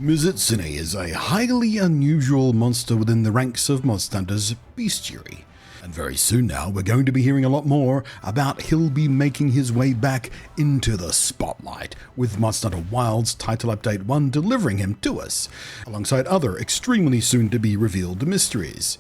Mizutsune is a highly unusual monster within the ranks of Monster Hunter's bestiary. And very soon now, we're going to be hearing a lot more about he'll be making his way back into the spotlight, with Monster Hunter Wilds Title Update 1 delivering him to us, alongside other extremely soon-to-be revealed mysteries.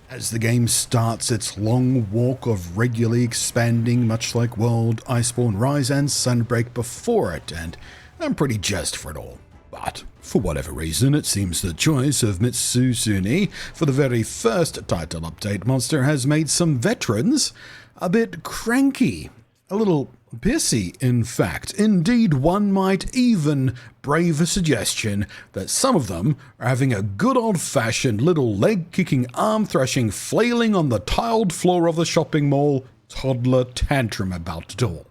As the game starts its long walk of regularly expanding, much like World, Iceborne, Rise, and Sunbreak before it, and I'm pretty jazzed for it all. But, for whatever reason, it seems the choice of Mizutsune for the very first title update monster has made some veterans a bit cranky. A little pissy, in fact. Indeed, one might even brave a suggestion that some of them are having a good old-fashioned little leg-kicking, arm-thrashing, flailing on the tiled floor of the shopping mall toddler tantrum about it all.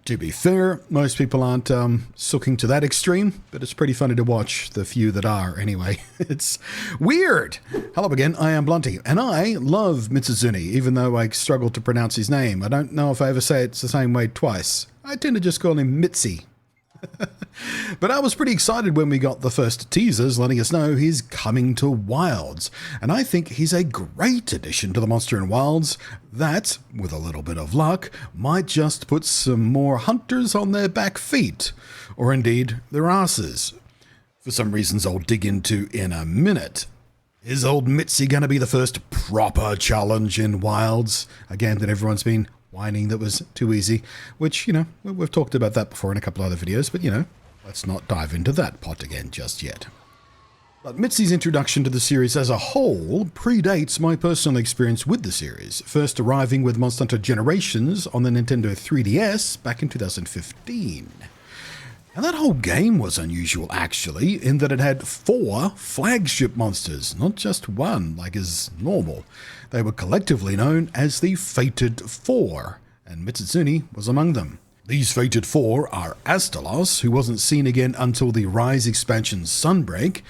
To be fair, most people aren't sooking to that extreme, but it's pretty funny to watch, the few that are anyway. It's weird! Hello again, I am Blunty, and I love Mizutsune, even though I struggle to pronounce his name. I don't know if I ever say it the same way twice. I tend to just call him Mitzi. But I was pretty excited when we got the first teasers letting us know he's coming to Wilds, and I think he's a great addition to the monster in Wilds that, with a little bit of luck, might just put some more hunters on their back feet, or indeed their asses, for some reasons I'll dig into in a minute. Is old Mitzi going to be the first proper challenge in Wilds? Again, that everyone's been whining that was too easy, which, you know, we've talked about that before in a couple other videos, but, you know, let's not dive into that pot again just yet. But Mitzi's introduction to the series as a whole predates my personal experience with the series, first arriving with Monster Hunter Generations on the Nintendo 3DS back in 2015. And that whole game was unusual, actually, in that it had 4 flagship monsters, not just one, like is normal. They were collectively known as the Fated Four, and Mizutsune was among them. These Fated Four are Astalos, who wasn't seen again until the Rise expansion Sunbreak,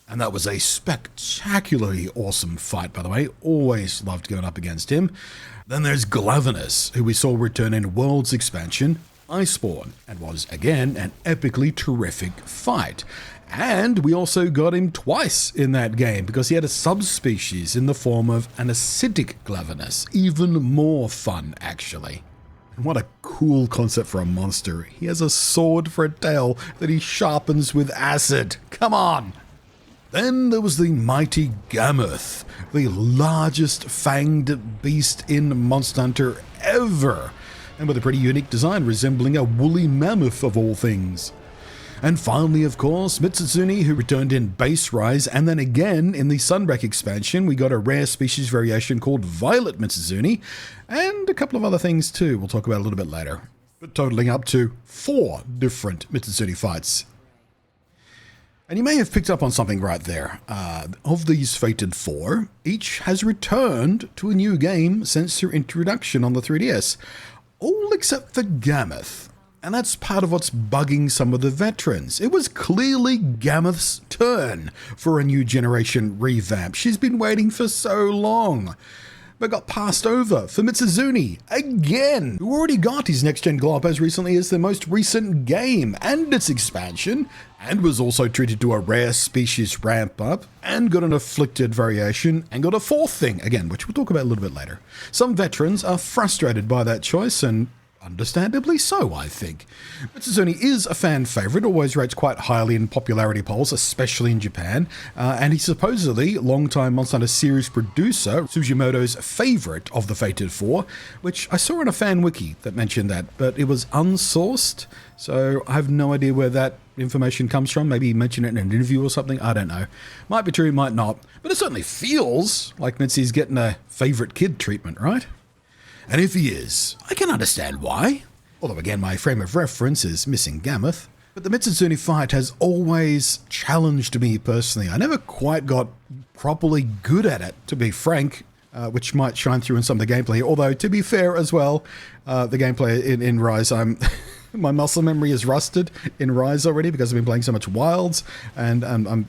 and that was a spectacularly awesome fight, by the way. Always loved going up against him. Then there's Glavenus, who we saw return in World's expansion, Iceborne, and was again an epically terrific fight. And we also got him twice in that game because he had a subspecies in the form of an acidic Glavenus. Even more fun, actually. And what a cool concept for a monster. He has a sword for a tail that he sharpens with acid. Come on! Then there was the mighty Gammoth, the largest fanged beast in Monster Hunter ever, and with a pretty unique design resembling a woolly mammoth of all things. And finally, of course, Mizutsune, who returned in Base Rise, and then again in the Sunbreak expansion, we got a rare species variation called Violet Mizutsune, and a couple of other things too we'll talk about a little bit later, but totaling up to 4 different Mizutsune fights. And you may have picked up on something right there. Of these Fated 4, each has returned to a new game since their introduction on the 3DS. All except for Gammoth. And that's part of what's bugging some of the veterans. It was clearly Gammoth's turn for a new generation revamp. She's been waiting for so long. But got passed over for Mizutsune again, who already got his next-gen glow-up as recently as the most recent game and its expansion, and was also treated to a rare species ramp-up, and got an afflicted variation, and got a 4th thing, again, which we'll talk about a little bit later. Some veterans are frustrated by that choice, and understandably so, I think. Mizutsune is a fan favourite, always rates quite highly in popularity polls, especially in Japan, and he's supposedly longtime Monster Hunter series producer, Sugimoto's favourite of the Fated Four, which I saw in a fan wiki that mentioned that, but it was unsourced, so I have no idea where that information comes from. Maybe he mentioned it in an interview or something, I don't know. Might be true, might not, but it certainly feels like Mitzi's getting a favourite kid treatment, right? And if he is, I can understand why. Although again, my frame of reference is missing Gammoth. But the Mizutsune fight has always challenged me personally. I never quite got properly good at it, to be frank, which might shine through in some of the gameplay. Although, to be fair as well, the gameplay in Rise, my muscle memory is rusted in Rise already because I've been playing so much Wilds, and I'm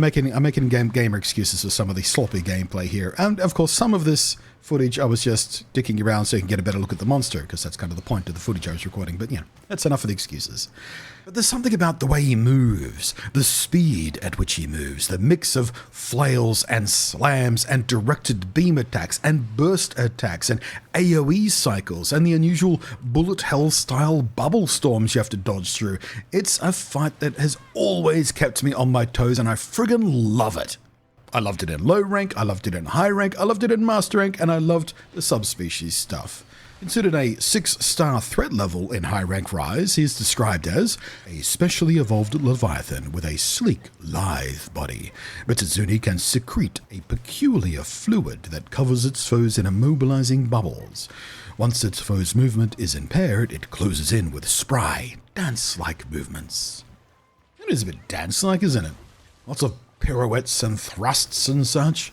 making gamer excuses for some of the sloppy gameplay here. And of course, some of this footage I was just dicking around so you can get a better look at the monster, because that's kind of the point of the footage I was recording. But yeah, that's enough of the excuses. But there's something about the way he moves, the speed at which he moves, the mix of flails and slams and directed beam attacks and burst attacks and AoE cycles and the unusual bullet hell style bubble storms you have to dodge through. It's a fight that has always kept me on my toes, and I friggin' love it. I loved it in low rank, I loved it in high rank, I loved it in master rank, and I loved the subspecies stuff. Considered a 6-star threat level in high rank Rise, he is described as a specially evolved Leviathan with a sleek, lithe body. Mizutsune can secrete a peculiar fluid that covers its foes in immobilizing bubbles. Once its foe's movement is impaired, it closes in with spry, dance-like movements. It is a bit dance-like, isn't it? Lots of pirouettes and thrusts and such.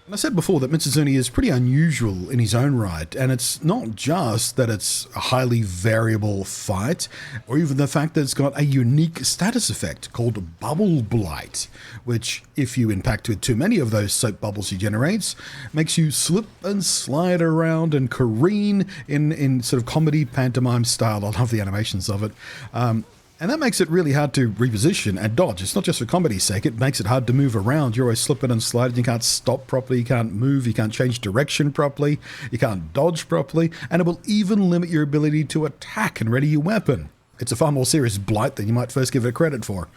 And I said before that Mizutsune is pretty unusual in his own right, and it's not just that it's a highly variable fight, or even the fact that it's got a unique status effect called Bubble Blight, which, if you impact with too many of those soap bubbles he generates, makes you slip and slide around and careen in sort of comedy pantomime style. I love the animations of it. And that makes it really hard to reposition and dodge. It's not just for comedy's sake, it makes it hard to move around. You're always slipping and sliding, you can't stop properly, you can't move, you can't change direction properly, you can't dodge properly, and it will even limit your ability to attack and ready your weapon. It's a far more serious blight than you might first give it credit for.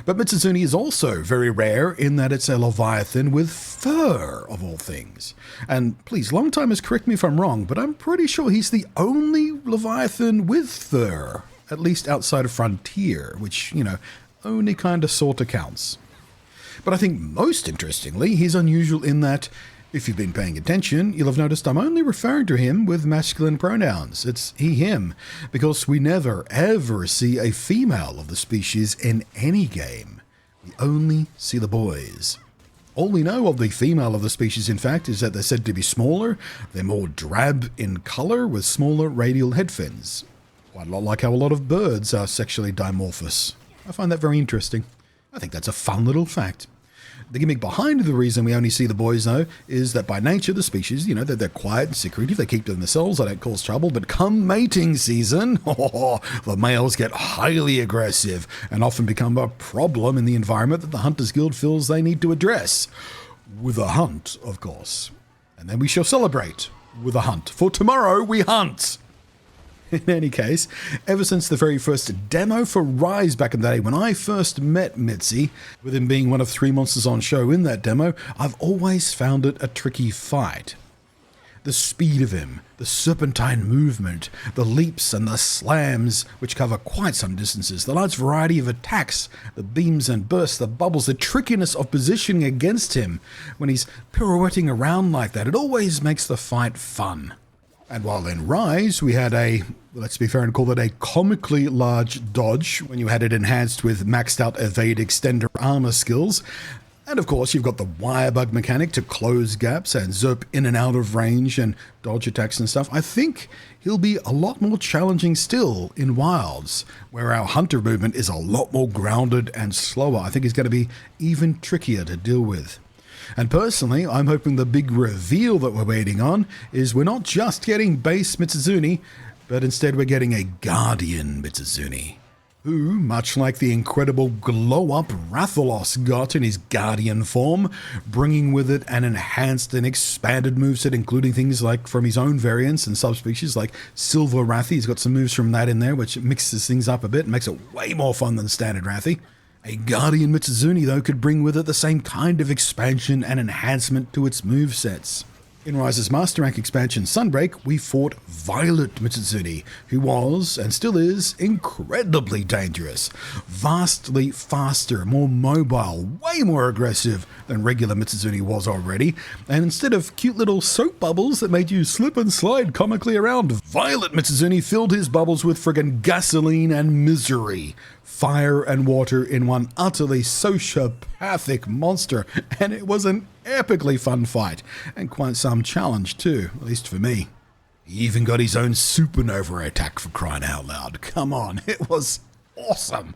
But Mizutsune is also very rare in that it's a Leviathan with fur, of all things. And please, long-timers, correct me if I'm wrong, but I'm pretty sure he's the only Leviathan with fur. At least outside of Frontier, which, only kind of sort of counts. But I think most interestingly, he's unusual in that, if you've been paying attention, you'll have noticed I'm only referring to him with masculine pronouns. It's he, him, because we never, ever see a female of the species in any game. We only see the boys. All we know of the female of the species, in fact, is that they're said to be smaller, they're more drab in color with smaller radial head fins. Quite a lot like how a lot of birds are sexually dimorphous. I find that very interesting. I think that's a fun little fact. The gimmick behind the reason we only see the boys, though, is that by nature the species, they're quiet and secretive, they keep to themselves, they don't cause trouble, but come mating season, the males get highly aggressive and often become a problem in the environment that the Hunters Guild feels they need to address. With a hunt, of course. And then we shall celebrate with a hunt. For tomorrow we hunt! In any case, ever since the very first demo for Rise back in the day, when I first met Mitzi, with him being one of 3 monsters on show in that demo, I've always found it a tricky fight. The speed of him, the serpentine movement, the leaps and the slams, which cover quite some distances, the large variety of attacks, the beams and bursts, the bubbles, the trickiness of positioning against him when he's pirouetting around like that, it always makes the fight fun. And while in Rise, we had let's be fair and call it a comically large dodge when you had it enhanced with maxed out evade extender armor skills. And of course, you've got the wire bug mechanic to close gaps and zerp in and out of range and dodge attacks and stuff. I think he'll be a lot more challenging still in Wilds, where our hunter movement is a lot more grounded and slower. I think he's going to be even trickier to deal with. And personally, I'm hoping the big reveal that we're waiting on is we're not just getting base Mizutsune, but instead we're getting a Guardian Mizutsune, who, much like the incredible glow-up Rathalos got in his Guardian form, bringing with it an enhanced and expanded moveset, including things like from his own variants and subspecies like Silver Rathy. He's got some moves from that in there, which mixes things up a bit and makes it way more fun than standard Rathy. A Guardian Mizutsune, though, could bring with it the same kind of expansion and enhancement to its movesets. In Rise's Master Rank expansion Sunbreak, we fought Violet Mizutsune, who was, and still is, incredibly dangerous. Vastly faster, more mobile, way more aggressive than regular Mizutsune was already, and instead of cute little soap bubbles that made you slip and slide comically around, Violet Mizutsune filled his bubbles with friggin' gasoline and misery. Fire and water in one utterly sociopathic monster, and it was an epically fun fight, and quite some challenge too, at least for me. He even got his own supernova attack, for crying out loud. Come on, it was awesome.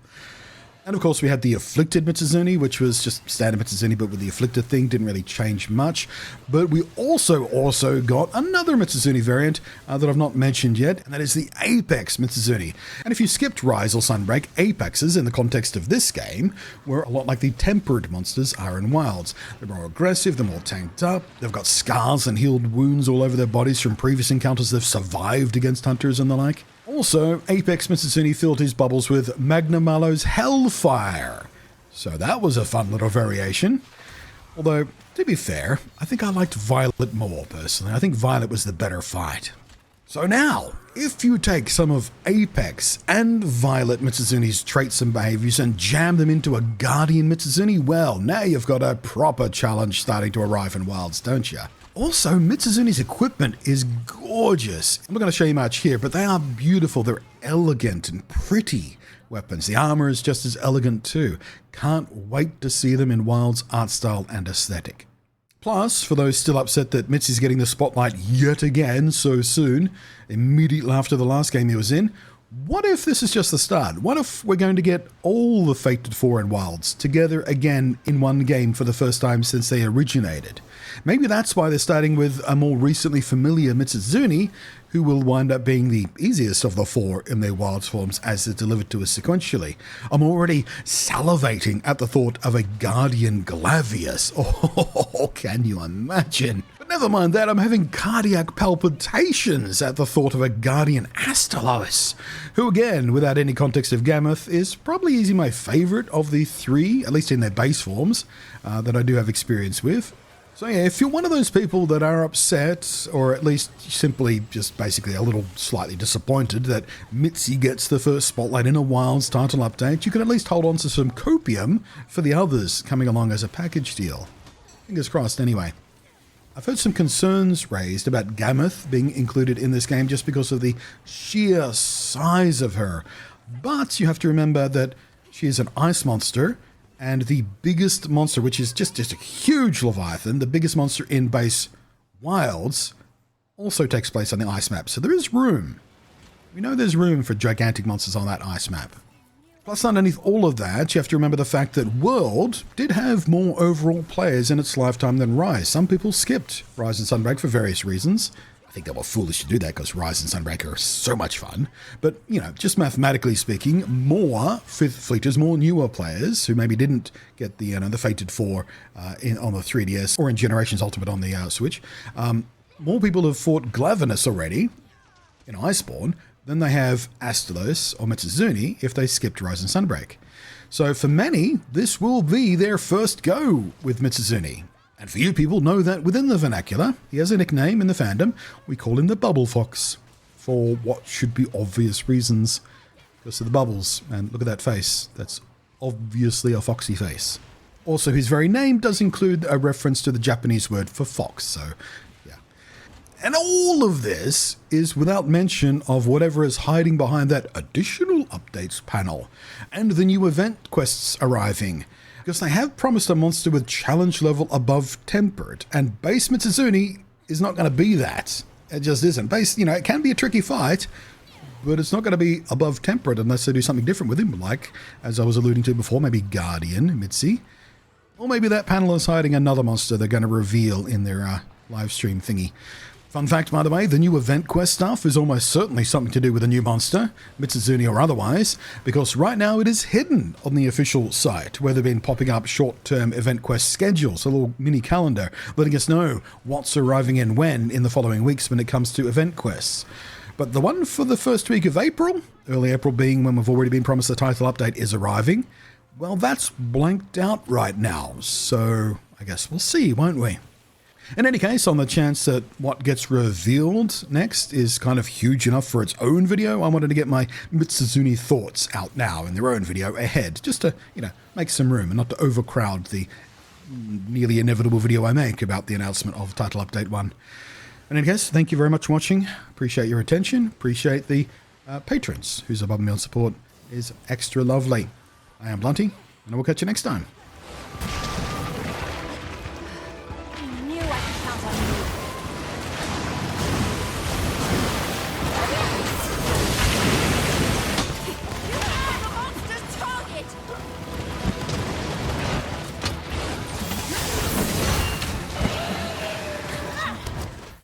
And of course we had the Afflicted Mizutsune, which was just standard Mizutsune but with the Afflicted thing, didn't really change much. But we also got another Mizutsune variant that I've not mentioned yet, and that is the Apex Mizutsune. And if you skipped Rise or Sunbreak, Apexes in the context of this game were a lot like the tempered monsters are in Wilds. They're more aggressive, they're more tanked up, they've got scars and healed wounds all over their bodies from previous encounters they've survived against hunters and the like. Also, Apex Mizutsune filled his bubbles with Magna Malo's Hellfire. So that was a fun little variation. Although, to be fair, I think I liked Violet more personally. I think Violet was the better fight. So now, if you take some of Apex and Violet Mizutsune's traits and behaviors and jam them into a Guardian Mizutsune, well, now you've got a proper challenge starting to arrive in Wilds, don't you? Also, Mizutsune's equipment is gorgeous. I'm not going to show you much here, but they are beautiful. They're elegant and pretty weapons. The armor is just as elegant too. Can't wait to see them in Wild's art style and aesthetic. Plus, for those still upset that Mitzi's getting the spotlight yet again so soon, immediately after the last game he was in, what if this is just the start? What if we're going to get all the Fated 4 and Wilds together again in one game for the first time since they originated? Maybe that's why they're starting with a more recently familiar Mizutsune, who will wind up being the easiest of the 4 in their Wilds forms as they're delivered to us sequentially. I'm already salivating at the thought of a Guardian Glavius. Oh, can you imagine? But never mind that, I'm having cardiac palpitations at the thought of a Guardian Astalos, who again, without any context of Gammoth, is probably easily my favourite of the 3, at least in their base forms, that I do have experience with. So yeah, if you're one of those people that are upset, or at least simply just basically a little slightly disappointed that Mitzi gets the first spotlight in a Wilds title update, you can at least hold on to some copium for the others coming along as a package deal. Fingers crossed anyway. I've heard some concerns raised about Gammoth being included in this game just because of the sheer size of her, but you have to remember that she is an ice monster, and the biggest monster, which is just a huge Leviathan, the biggest monster in base Wilds, also takes place on the ice map. So there is room. We know there's room for gigantic monsters on that ice map. Plus, underneath all of that, you have to remember the fact that World did have more overall players in its lifetime than Rise. Some people skipped Rise and Sunbreak for various reasons. I think they were foolish to do that because Rise and Sunbreak are so much fun. But, you know, just mathematically speaking, more Fifth Fleeters, more newer players who maybe didn't get the the Fated 4 on the 3DS or in Generations Ultimate on the Switch, more people have fought Glavenus already in Iceborne than they have Astalos or Mizutsune if they skipped Rise and Sunbreak. So for many, this will be their first go with Mizutsune. And for you people, know that within the vernacular, he has a nickname in the fandom. We call him the Bubble Fox, for what should be obvious reasons. Because of the bubbles, and look at that face. That's obviously a foxy face. Also, his very name does include a reference to the Japanese word for fox, so yeah. And all of this is without mention of whatever is hiding behind that additional updates panel, and the new event quests arriving. Because they have promised a monster with challenge level above tempered, and base Mizutsune is not going to be that. It just isn't. Base, it can be a tricky fight, but it's not going to be above tempered unless they do something different with him, like, as I was alluding to before, maybe Guardian, Mitzi. Or maybe that panel is hiding another monster they're going to reveal in their live stream thingy. Fun fact, by the way, the new event quest stuff is almost certainly something to do with a new monster, Mizutsune or otherwise, because right now it is hidden on the official site, where they've been popping up short-term event quest schedules, a little mini calendar, letting us know what's arriving in when in the following weeks when it comes to event quests. But the one for the first week of April, early April being when we've already been promised the title update is arriving, well, that's blanked out right now, so I guess we'll see, won't we? In any case, on the chance that what gets revealed next is kind of huge enough for its own video, I wanted to get my Mizutsune thoughts out now in their own video ahead, just to, make some room and not to overcrowd the nearly inevitable video I make about the announcement of Title Update 1. In any case, thank you very much for watching. Appreciate your attention. Appreciate the patrons whose above and beyond support is extra lovely. I am Blunty, and I will catch you next time.